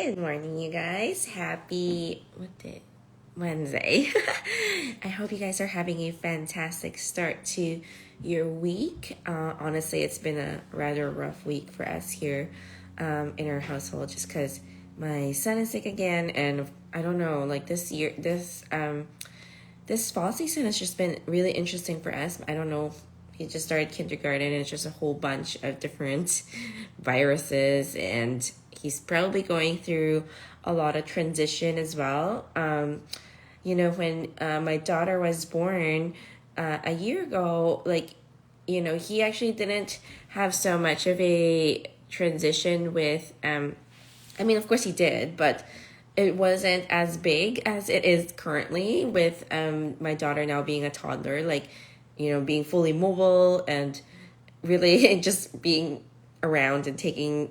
Good morning, you guys. Happy Wednesday. I hope you guys are having a fantastic start to your week. Honestly, it's been a rather rough week for us here in our household just because my son is sick again, and I don't know, like this fall season has just been really interesting for us. I don't know. He just started kindergarten and it's just a whole bunch of different viruses, and he's probably going through a lot of transition as well. When my daughter was born a year ago, he actually didn't have so much of a transition with, of course he did, but it wasn't as big as it is currently with my daughter now being a toddler, being fully mobile and really just being around and taking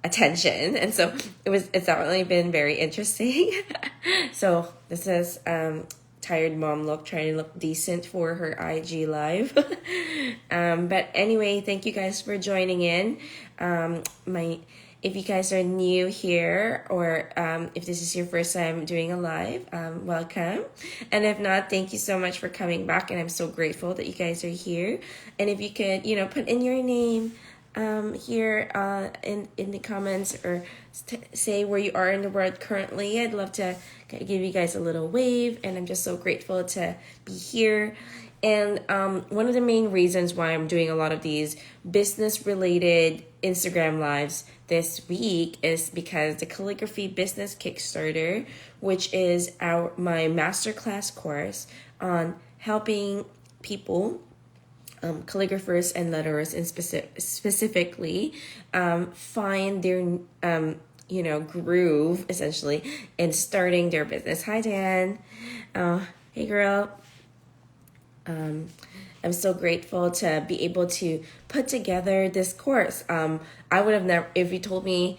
attention. And so it's definitely been very interesting. So this is tired mom look, trying to look decent for her IG live. But anyway, thank you guys for joining in. If you guys are new here, or if this is your first time doing a live, welcome. And if not, thank you so much for coming back. And I'm so grateful that you guys are here. And if you could, put in your name here in the comments, or say where you are in the world currently. I'd love to give you guys a little wave. And I'm just so grateful to be here. And one of the main reasons why I'm doing a lot of these business-related Instagram lives this week is because the Calligraphy Business Kickstarter, which is my masterclass course on helping people, calligraphers and letterers in specifically, find their groove essentially in starting their business. Hi, Dan. Hey, girl. I'm so grateful to be able to put together this course. I would have never, if you told me,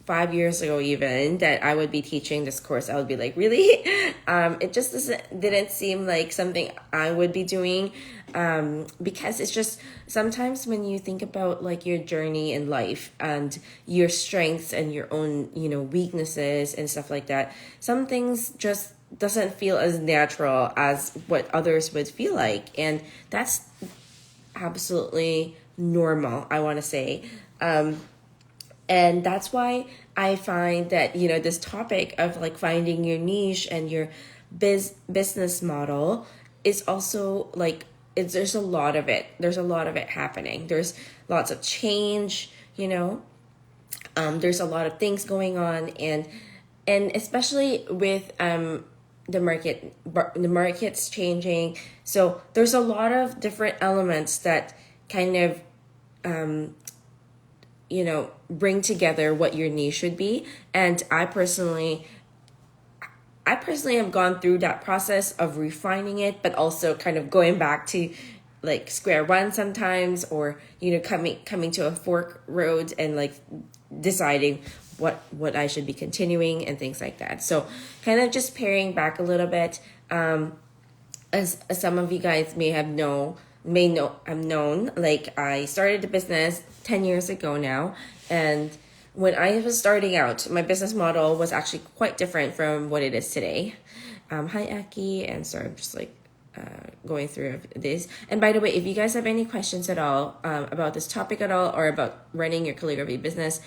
5 years ago even, that I would be teaching this course, I would be like, really? It just didn't seem like something I would be doing, because it's just, sometimes when you think about like your journey in life and your strengths and your own, weaknesses and stuff like that, some things just doesn't feel as natural as what others would feel like. And that's absolutely normal, I want to say. And that's why I find that, this topic of like finding your niche and your business model is also like, there's a lot of it. There's a lot of it happening. There's lots of change, there's a lot of things going on, and especially with, the market's changing. So there's a lot of different elements that kind of, bring together what your niche should be. And I personally have gone through that process of refining it, but also kind of going back to like square one sometimes, or, coming to a fork road and like deciding what I should be continuing and things like that. So kind of just paring back a little bit. As some of you guys may have known, like I started the business 10 years ago now. And when I was starting out, my business model was actually quite different from what it is today. Hi, Aki. And sorry, I'm just like going through this. And by the way, if you guys have any questions at all about this topic at all, or about running your calligraphy business,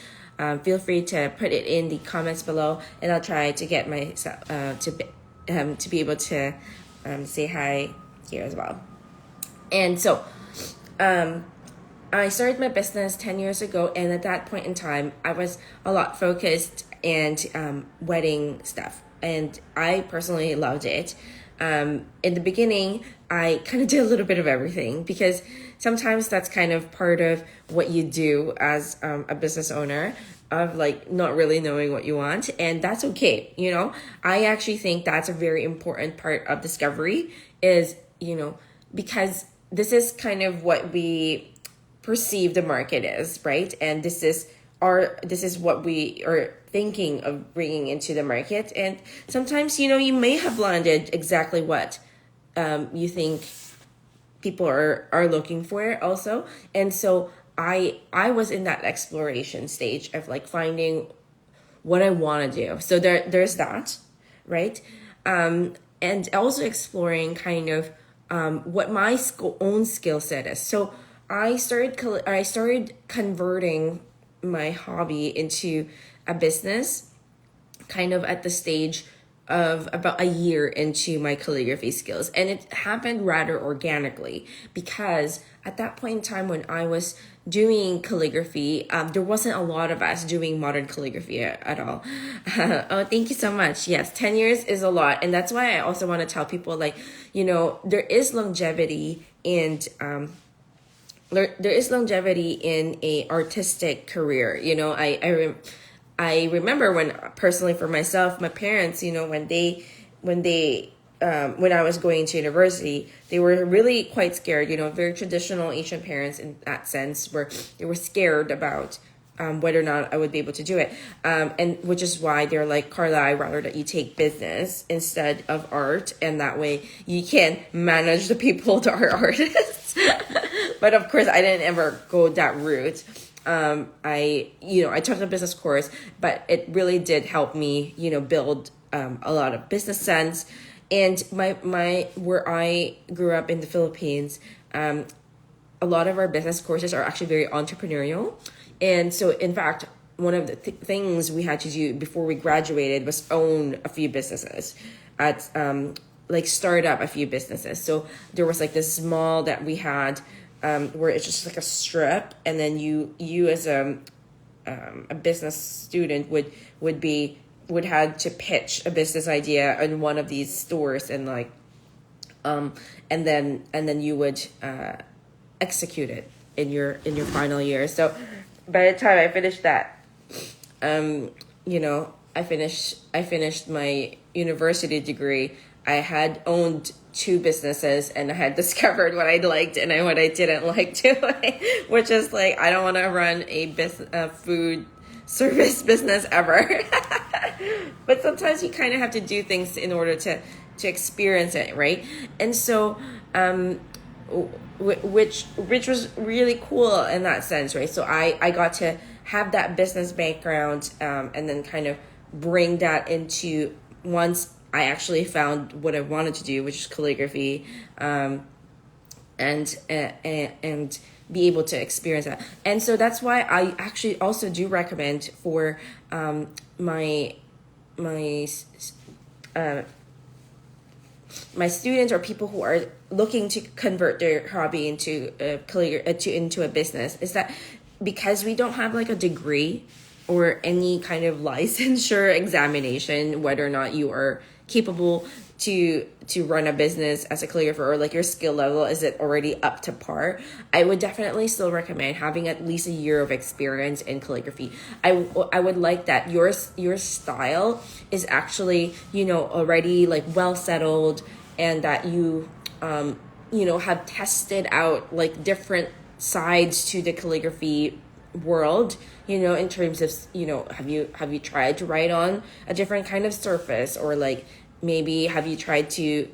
feel free to put it in the comments below, and I'll try to get myself to be able to say hi here as well. And so I started my business 10 years ago, and at that point in time, I was a lot focused and wedding stuff, and I personally loved it. In the beginning, I kind of did a little bit of everything, because sometimes that's kind of part of what you do as a business owner, of like not really knowing what you want, and that's okay. I actually think that's a very important part of discovery, is, because this is kind of what we perceive the market is, right? And this is what we are thinking of bringing into the market. And sometimes, you may have landed exactly what you think people are looking for also. And so I was in that exploration stage of like finding what I want to do. So there's that, right? And also exploring kind of what my own skill set is. So I started converting my hobby into a business kind of at the stage of about a year into my calligraphy skills. And it happened rather organically because at that point in time when I was doing calligraphy, there wasn't a lot of us doing modern calligraphy at all. Oh, thank you so much. Yes, 10 years is a lot. And that's why I also want to tell people, like, there is longevity and there is longevity in a artistic career. I remember when, personally for myself, my parents, when I was going to university, they were really quite scared, very traditional Asian parents in that sense, where they were scared about whether or not I would be able to do it. And which is why they're like, Carla, I'd rather that you take business instead of art. And that way you can manage the people that are artists. But of course, I didn't ever go that route. I took a business course, but it really did help me, build a lot of business sense. And where I grew up in the Philippines, a lot of our business courses are actually very entrepreneurial. And so, in fact, one of the things we had to do before we graduated was own a few businesses, start up a few businesses. So there was like this mall that we had, where it's just like a strip, and then you as a business student would have to pitch a business idea in one of these stores, and and then you would execute it in your final year. So by the time I finished that, I finished my university degree. I had owned 2 businesses, and I had discovered what I liked and what I didn't like doing, which is like, I don't want to run a food service business ever. But sometimes you kind of have to do things in order to experience it, right? And so, which was really cool in that sense, right? So I got to have that business background, and then kind of bring that into, once I actually found what I wanted to do, which is calligraphy, and be able to experience that. And so that's why I actually also do recommend for my students or people who are looking to convert their hobby into into a business, is that because we don't have like a degree or any kind of licensure examination, whether or not you are capable to run a business as a calligrapher, or like your skill level, is it already up to par, I would definitely still recommend having at least a year of experience in calligraphy. I would like that your style is actually, already like well settled, and that you have tested out like different sides to the calligraphy world, in terms of, have you tried to write on a different kind of surface, or like maybe have you tried to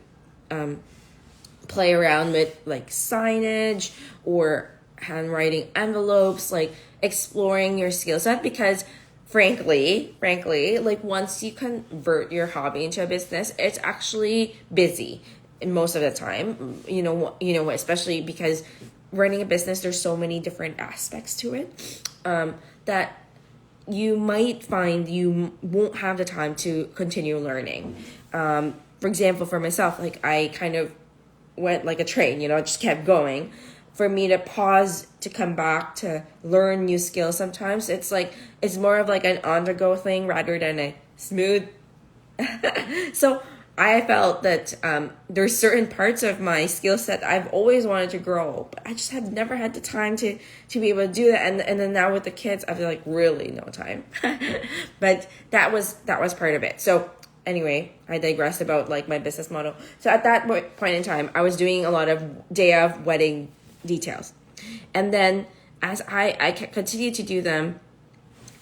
play around with like signage or handwriting envelopes, like exploring your skill set. Because frankly, like once you convert your hobby into a business, it's actually busy most of the time, especially because running a business, there's so many different aspects to it, that you might find you won't have the time to continue learning. For example, for myself, like I kind of went like a train, just kept going. For me to pause to come back to learn new skills, sometimes it's more of like an on-the-go thing rather than a smooth. So I felt that there's certain parts of my skill set I've always wanted to grow, but I just have never had the time to be able to do that. And then now with the kids, I feel like really no time. But that was part of it. So anyway, I digressed about like my business model. So at that point in time, I was doing a lot of day of wedding details, and then as I continued to do them,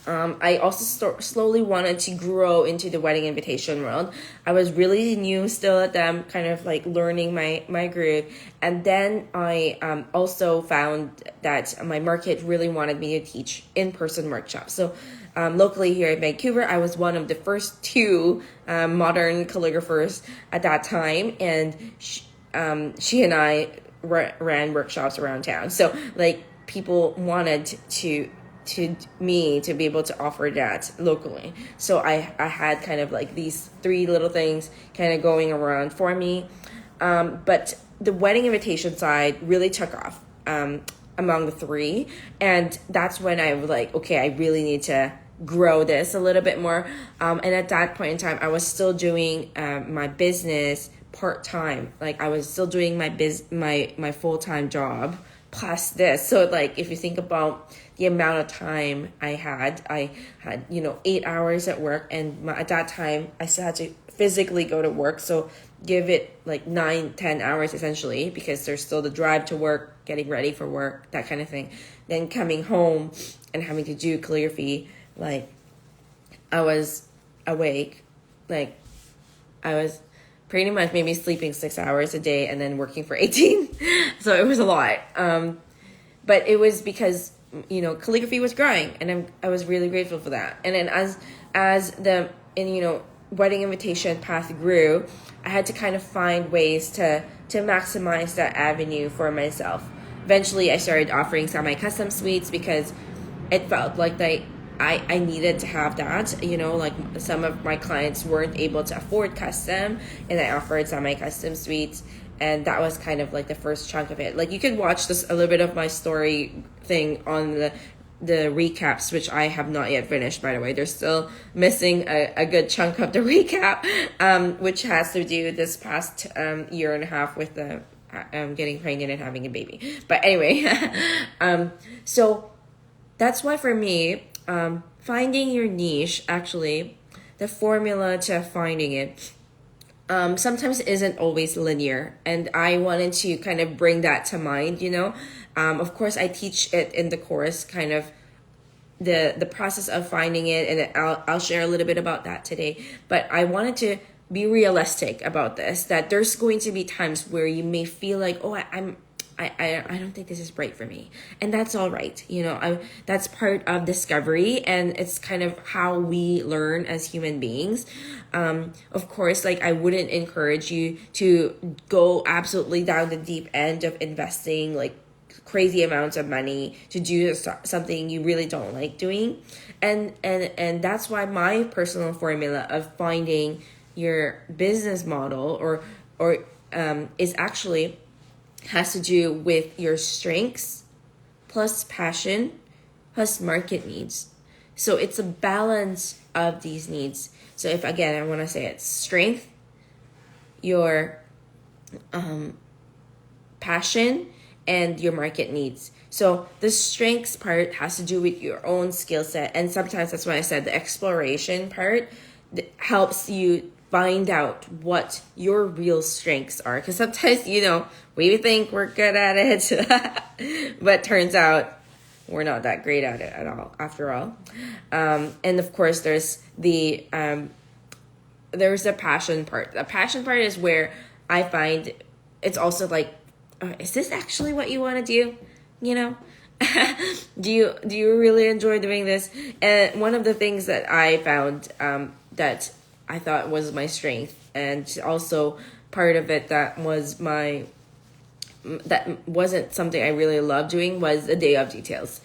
I also slowly wanted to grow into the wedding invitation world. I was really new still at them, kind of like learning my groove. And then I also found that my market really wanted me to teach in-person workshops. So locally here in Vancouver. I was one of the first two modern calligraphers at that time, and she and I ran workshops around town. So like people wanted to me to be able to offer that locally. So I had kind of like these three little things kind of going around for me. But the wedding invitation side really took off among the three. And that's when I was like, okay, I really need to grow this a little bit more. And at that point in time, I was still doing my business part-time. Like I was still doing my full-time job plus this. So like if you think about the amount of time I had 8 hours at work, and at that time I still had to physically go to work. So give it like 9-10 hours essentially, because there's still the drive to work, getting ready for work, that kind of thing. Then coming home and having to do calligraphy, like I was awake, like I was pretty much maybe sleeping 6 hours a day and then working for 18. So it was a lot. But it was because, calligraphy was growing, and I was really grateful for that. And then as the wedding invitation path grew, I had to kind of find ways to maximize that avenue for myself. Eventually, I started offering semi-custom suites because it felt like I needed to have that. Like some of my clients weren't able to afford custom, and I offered semi-custom suites. And that was kind of like the first chunk of it. Like you could watch this a little bit of my story thing on the recaps, which I have not yet finished, by the way. They're still missing a good chunk of the recap, which has to do this past year and a half with the getting pregnant and having a baby. But anyway, so that's why for me, finding your niche, actually, the formula to finding it, sometimes isn't always linear, and I wanted to kind of bring that to mind. Of course I teach it in the course, kind of the process of finding it, and I'll share a little bit about that today. But I wanted to be realistic about this, that there's going to be times where you may feel like, oh, I don't think this is right for me, and that's all right. That's part of discovery, and it's kind of how we learn as human beings. Of course, like I wouldn't encourage you to go absolutely down the deep end of investing like crazy amounts of money to do something you really don't like doing, and that's why my personal formula of finding your business model or is actually has to do with your strengths plus passion plus market needs. So it's a balance of these needs. So if, again, I want to say it, strength, your passion, and your market needs. So the strengths part has to do with your own skill set. And sometimes that's why I said the exploration part helps you find out what your real strengths are. Because sometimes, we think we're good at it, but turns out we're not that great at it at all, after all. And of course, there's the passion part. The passion part is where I find it's also like, is this actually what you want to do? Do you really enjoy doing this? And one of the things that I found that I thought was my strength, and also part of it that wasn't something I really loved doing, was the day of details.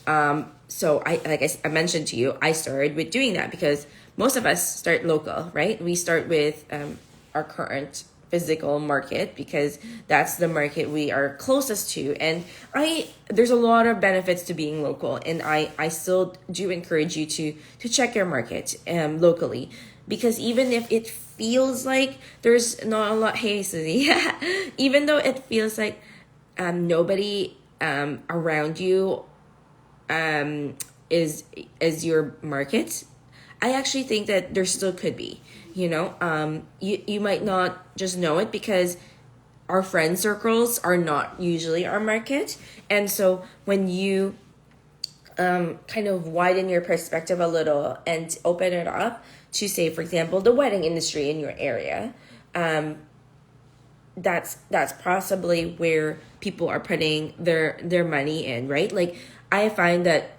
So I mentioned to you, I started with doing that because most of us start local, right? We start with our current physical market because that's the market we are closest to. And there's a lot of benefits to being local, and I still do encourage you to check your market locally, because even if it feels like there's not a lot, hey Susie, even though it feels like nobody around you is your market, I actually think that there still could be. You might not just know it because our friend circles are not usually our market. And so when you kind of widen your perspective a little and open it up to, say, for example, the wedding industry in your area, that's possibly where people are putting their money in, right? Like I find that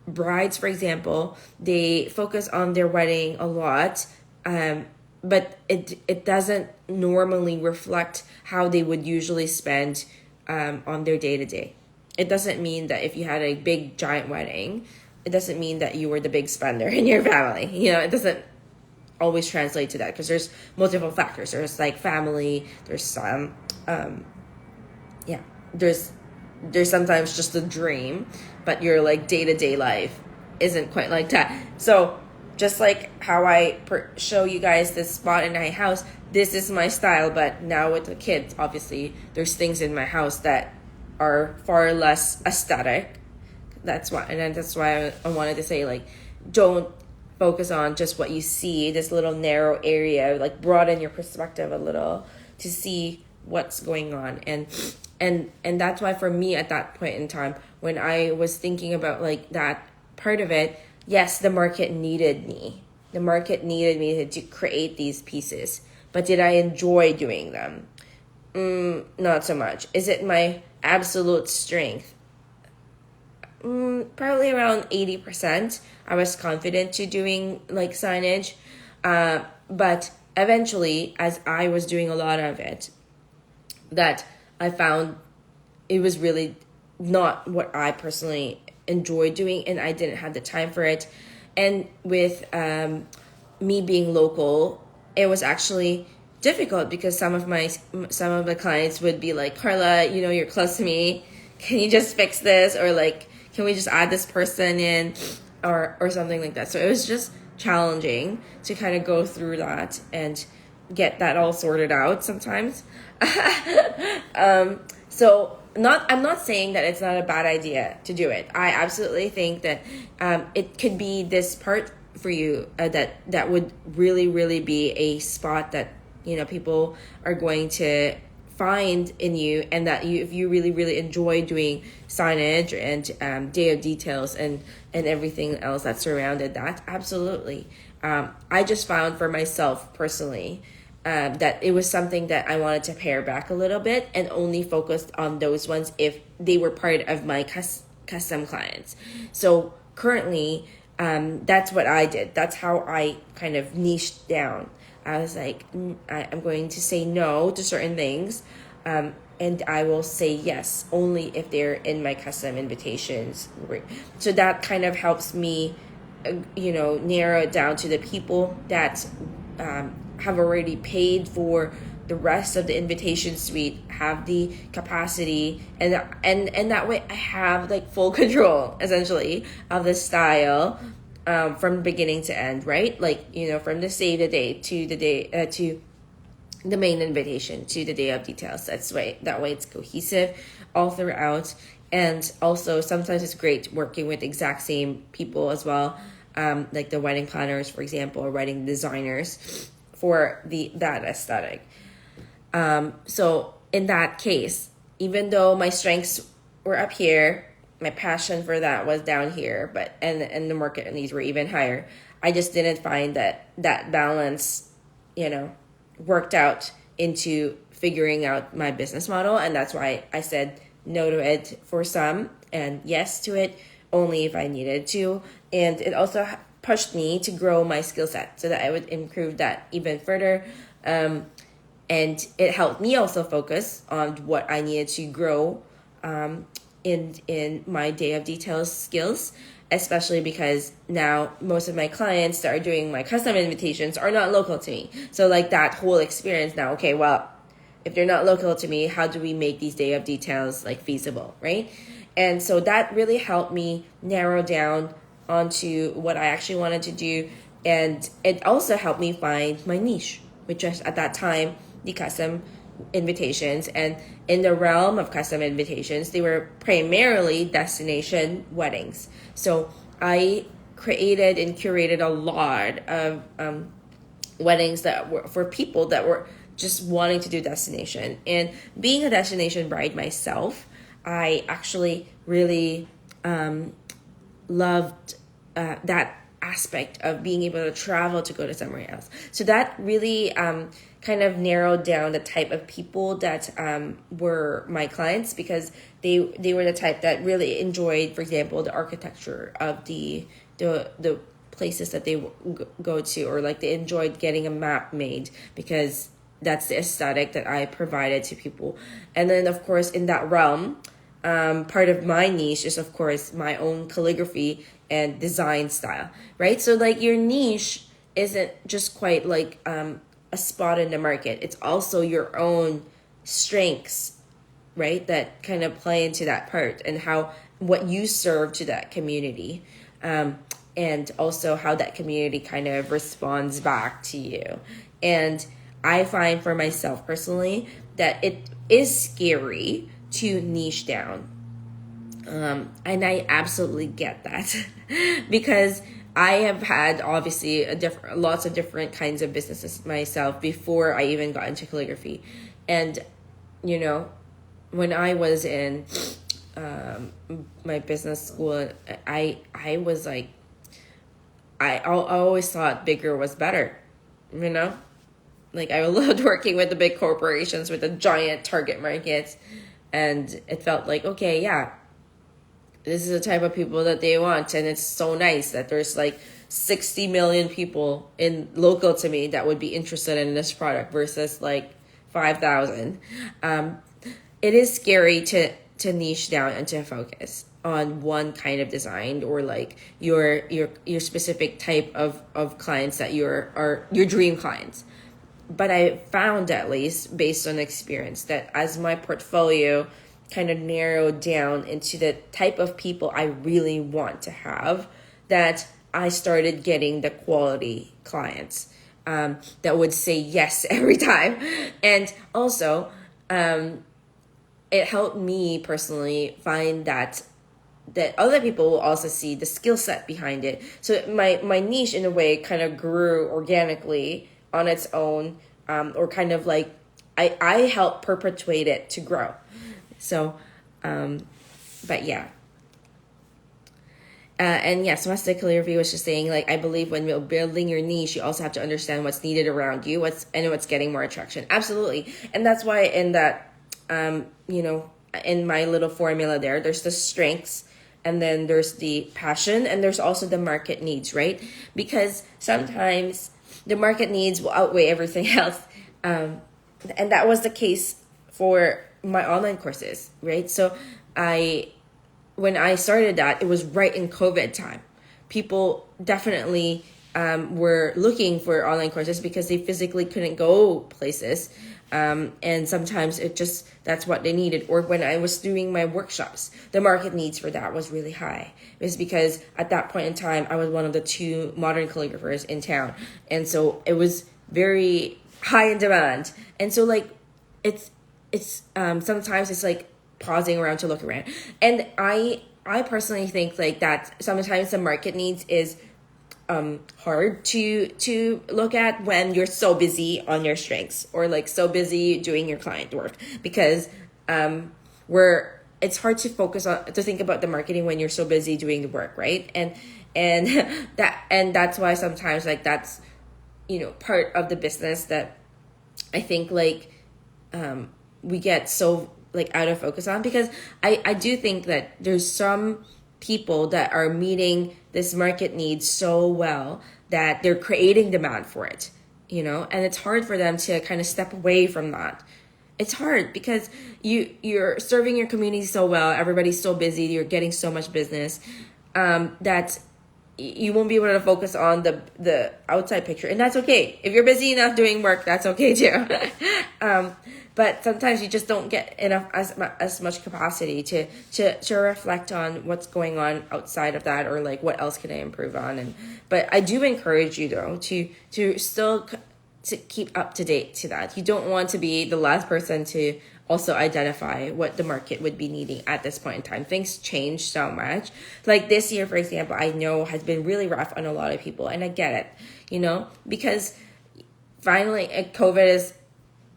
brides, for example, they focus on their wedding a lot, but it doesn't normally reflect how they would usually spend on their day to day. It doesn't mean that if you had a big giant wedding, it doesn't mean that you were the big spender in your family. It doesn't always translate to that, because there's multiple factors. There's like family, there's some there's sometimes just a dream, but your like day-to-day life isn't quite like that. So just like how I show you guys this spot in my house, this is my style, but now with the kids, obviously there's things in my house that are far less aesthetic. That's why I wanted to say, like, don't focus on just what you see, this little narrow area, like broaden your perspective a little to see what's going on. And that's why for me at that point in time, when I was thinking about like that part of it, yes, the market needed me. The market needed me to create these pieces. But did I enjoy doing them? Not so much. Is it my absolute strength? Probably around 80%. I was confident to doing like signage. But eventually, as I was doing a lot of it, that I found it was really not what I personally enjoyed doing, and I didn't have the time for it. And with me being local, it was actually difficult, because some of the clients would be like, Carla, you're close to me. Can you just fix this? Or like, can we just add this person in, or something like that. So it was just challenging to kind of go through that and get that all sorted out sometimes. So I'm not saying that it's not a bad idea to do it. I absolutely think that it could be this part for you that would really, really be a spot that people are going to find in you, and that if you really, really enjoy doing signage and day of details and everything else that surrounded that, absolutely. I just found for myself personally that it was something that I wanted to pare back a little bit and only focused on those ones if they were part of my custom clients. So currently, that's what I did. That's how I kind of niched down. I was like, I'm going to say no to certain things, and I will say yes only if they're in my custom invitations. So that kind of helps me, narrow it down to the people that have already paid for the rest of the invitation suite, have the capacity, and that way I have like full control essentially of the style from beginning to end, right? Like, from the save the date to the day to the main invitation to the day of details. That way it's cohesive all throughout. And also sometimes it's great working with exact same people as well, like the wedding planners, for example, or wedding designers for that aesthetic. So in that case, even though my strengths were up here, my passion for that was down here, but and the market needs were even higher. I just didn't find that balance, worked out into figuring out my business model, and that's why I said no to it for some and yes to it only if I needed to. And it also pushed me to grow my skill set so that I would improve that even further. And it helped me also focus on what I needed to grow in my day of details skills, especially because now most of my clients that are doing my custom invitations are not local to me. So like that whole experience now, okay, well, if they're not local to me, how do we make these day of details like feasible, right? And so that really helped me narrow down onto what I actually wanted to do. And it also helped me find my niche, which was at that time the custom invitations. And in the realm of custom invitations, they were primarily destination weddings. So I created and curated a lot of weddings that were for people that were just wanting to do destination. And being a destination bride myself, I actually really loved that aspect of being able to travel to go to somewhere else. So that really kind of narrowed down the type of people that were my clients, because they were the type that really enjoyed, for example, the architecture of the places that they go to, or like they enjoyed getting a map made because that's the aesthetic that I provided to people. And then of course in that realm, part of my niche is of course my own calligraphy and design style, right? So like your niche isn't just quite like a spot in the market. It's also your own strengths, right? That kind of play into that part, and what you serve to that community. And also how that community kind of responds back to you. And I find for myself personally that it is scary to niche down. And I absolutely get that because I have had obviously lots of different kinds of businesses myself before I even got into calligraphy. And, you know, when I was in my business school, I was like, I always thought bigger was better, you know? Like I loved working with the big corporations with the giant target markets, and it felt like, okay, yeah, this is the type of people that they want. And it's so nice that there's like 60 million people local to me that would be interested in this product versus like 5,000. It is scary to niche down and to focus on one kind of design, or like your specific type of clients that are your dream clients. But I found, at least based on experience, that as my portfolio kind of narrowed down into the type of people I really want to have, that I started getting the quality clients that would say yes every time. And also, it helped me personally find that other people will also see the skill set behind it. So my niche in a way kind of grew organically on its own, or kind of like I helped perpetuate it to grow. So, but yeah. And yeah, Semester Calligraphy was just saying, like, I believe when you're building your niche, you also have to understand what's needed around you, what's getting more attraction. Absolutely. And that's why in that, in my little formula there's the strengths, and then there's the passion, and there's also the market needs, right? Because sometimes the market needs will outweigh everything else. And that was the case for my online courses, right? So when I started that, it was right in COVID time. People definitely were looking for online courses because they physically couldn't go places. And sometimes that's what they needed. Or when I was doing my workshops, the market needs for that was really high. It was because at that point in time, I was one of the 2 modern calligraphers in town. And so it was very high in demand. And so like, it's sometimes it's like pausing around to look around. And I personally think like that sometimes the market needs is hard to look at when you're so busy on your strengths, or like so busy doing your client work, because it's hard to think about the marketing when you're so busy doing the work, right? And that's why sometimes like that's part of the business that I think like we get so like out of focus on, because I do think that there's some people that are meeting this market need so well that they're creating demand for it, and it's hard for them to kind of step away from that. It's hard because you're serving your community so well, everybody's so busy, you're getting so much business, that you won't be able to focus on the outside picture. And that's okay. If you're busy enough doing work, that's okay too. But sometimes you just don't get enough as much capacity to reflect on what's going on outside of that, or like what else can I improve on. But I do encourage you though to still to keep up to date to that. You don't want to be the last person to also identify what the market would be needing at this point in time. Things change so much. Like this year, for example, I know has been really rough on a lot of people, and I get it, because finally COVID is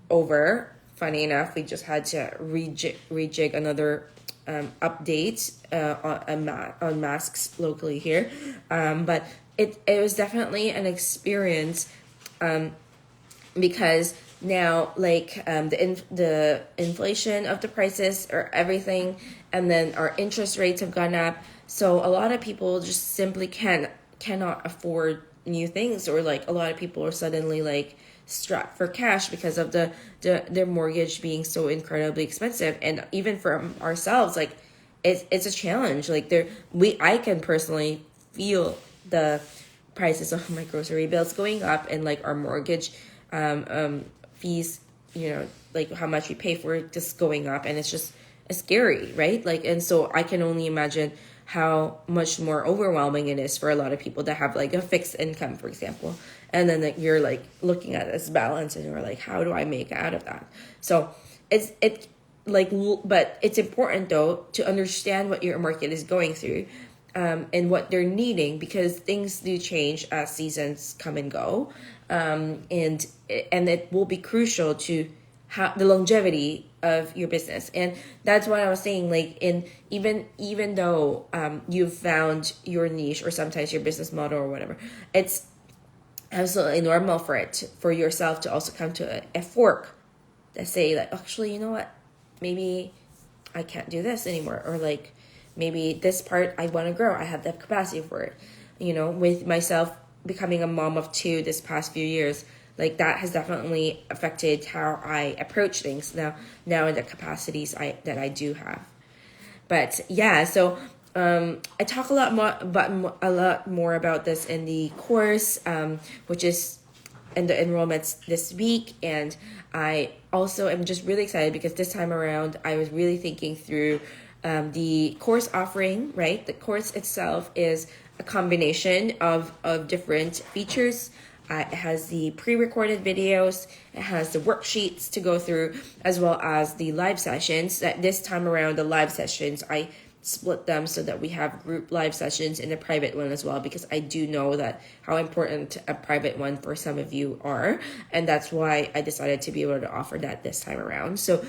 over. Funny enough, we just had to rejig another update on masks locally here. But it was definitely an experience, because now, like, the inflation of the prices or everything, and then our interest rates have gone up, so a lot of people just simply cannot afford new things, or like a lot of people are suddenly like strapped for cash because of their mortgage being so incredibly expensive. And even for ourselves, like, it's a challenge. Like, I can personally feel the prices of my grocery bills going up, and like our mortgage fees, like how much we pay for it just going up, and it's scary, right? Like, and so I can only imagine how much more overwhelming it is for a lot of people that have like a fixed income, for example, and then like you're like looking at this balance and you're like, how do I make out of that? So it's like, but it's important though to understand what your market is going through, and what they're needing, because things do change as seasons come and go, and it will be crucial to how the longevity of your business. And that's what I was saying, like, even though you've found your niche or sometimes your business model or whatever, it's absolutely normal for yourself to also come to a fork that say like, actually, you know what, maybe I can't do this anymore, or like maybe this part I want to grow, I have the capacity for it. With myself becoming a mom of two this past few years, like that has definitely affected how I approach things now in the capacities that I do have. But yeah, so I talk a lot more about this in the course, which is in the enrollments this week. And I also am just really excited because this time around I was really thinking through the course offering, right? The course itself is a combination of different features. It has the pre-recorded videos, it has the worksheets to go through, as well as the live sessions. That this time around, the live sessions, I split them so that we have group live sessions and a private one as well, because I do know that how important a private one for some of you are, and that's why I decided to be able to offer that this time around. So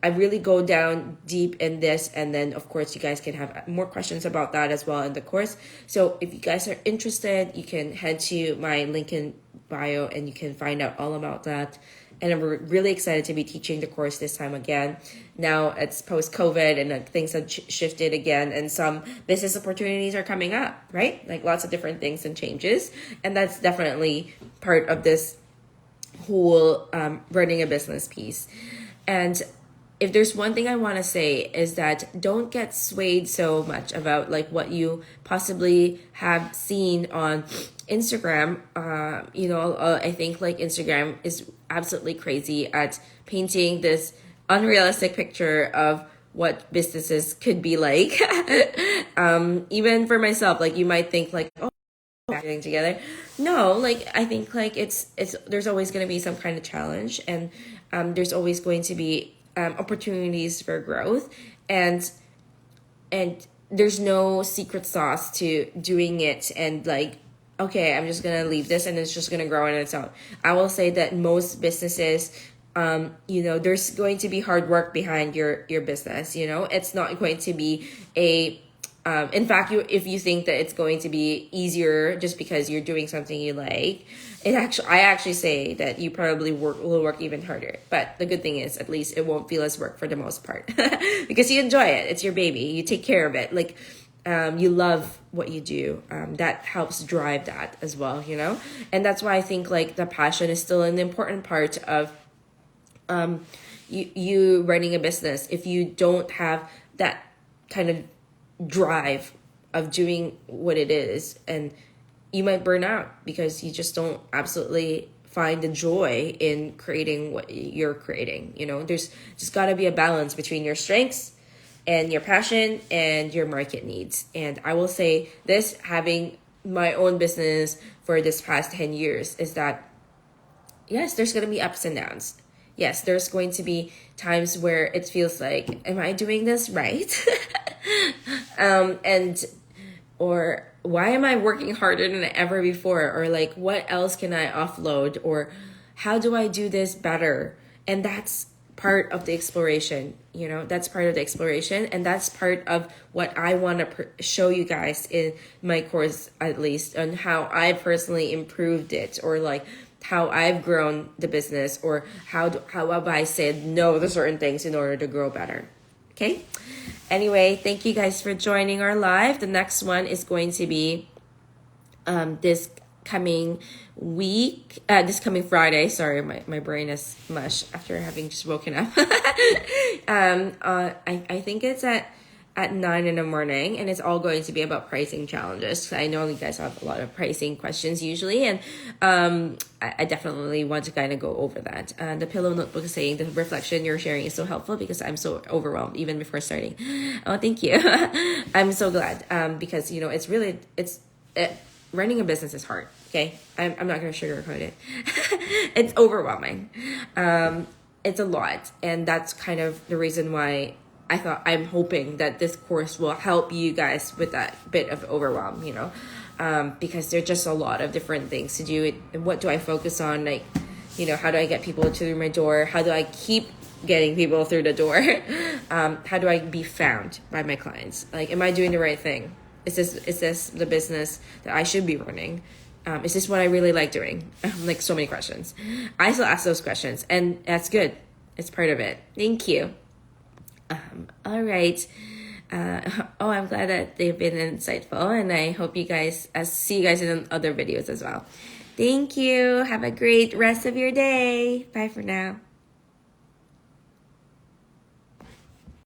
I really go down deep in this, and then of course you guys can have more questions about that as well in the course. So if you guys are interested, you can head to my link in bio and you can find out all about that. And I'm really excited to be teaching the course this time again. Now it's post-COVID and things have shifted again, and some business opportunities are coming up, right? Like lots of different things and changes, and that's definitely part of this whole running a business piece. And if there's one thing I want to say is that don't get swayed so much about like what you possibly have seen on Instagram. I think like Instagram is absolutely crazy at painting this unrealistic picture of what businesses could be like. Even for myself, like you might think like, oh, getting together. No, like I think like it's there's always going to be some kind of challenge, and there's always going to be opportunities for growth, and there's no secret sauce to doing it and like, okay, I'm just gonna leave this and it's just gonna grow on its own. I will say that most businesses, there's going to be hard work behind your business. It's not going to be in fact, if you think that it's going to be easier just because you're doing something you like, I actually say that you probably will work even harder. But the good thing is, at least it won't feel as work for the most part because you enjoy it. It's your baby. You take care of it. Like, you love what you do. That helps drive that as well, And that's why I think like the passion is still an important part of you running a business. If you don't have that kind of drive of doing what it is, and you might burn out because you just don't absolutely find the joy in creating what you're creating. There's just got to be a balance between your strengths and your passion and your market needs. And I will say this, having my own business for this past 10 years, is that yes, there's going to be ups and downs. Yes, there's going to be times where it feels like, am I doing this right? Or why am I working harder than ever before? Or like, what else can I offload? Or how do I do this better? And that's part of the exploration. You know, that's part of the exploration, and that's part of what I want to show you guys in my course, at least, on how I personally improved it, or like how I've grown the business, or how have I said no to certain things in order to grow better. Okay. Anyway, thank you guys for joining our live. The next one is going to be this coming week, this coming Friday. Sorry, my brain is mush after having just woken up. I think it's at 9 in the morning, and it's all going to be about pricing challenges. I know you guys have a lot of pricing questions usually, and I definitely want to kind of go over that. The Pillow Notebook is saying the reflection you're sharing is so helpful because I'm so overwhelmed even before starting. Oh, thank you. I'm so glad because, you know, it's really, running a business is hard. Okay, I'm not going to sugarcoat it. It's overwhelming. It's a lot, and that's kind of the reason why I'm hoping that this course will help you guys with that bit of overwhelm, you know, because there's just a lot of different things to do. And what do I focus on? Like, you know, how do I get people through my door? How do I keep getting people through the door? How do I be found by my clients? Like, am I doing the right thing? Is this the business that I should be running? Is this what I really like doing? Like, so many questions. I still ask those questions, and that's good. It's part of it. Thank you. All right. I'm glad that they've been insightful, and I hope you guys, see you guys in other videos as well. Thank you. Have a great rest of your day. Bye for now.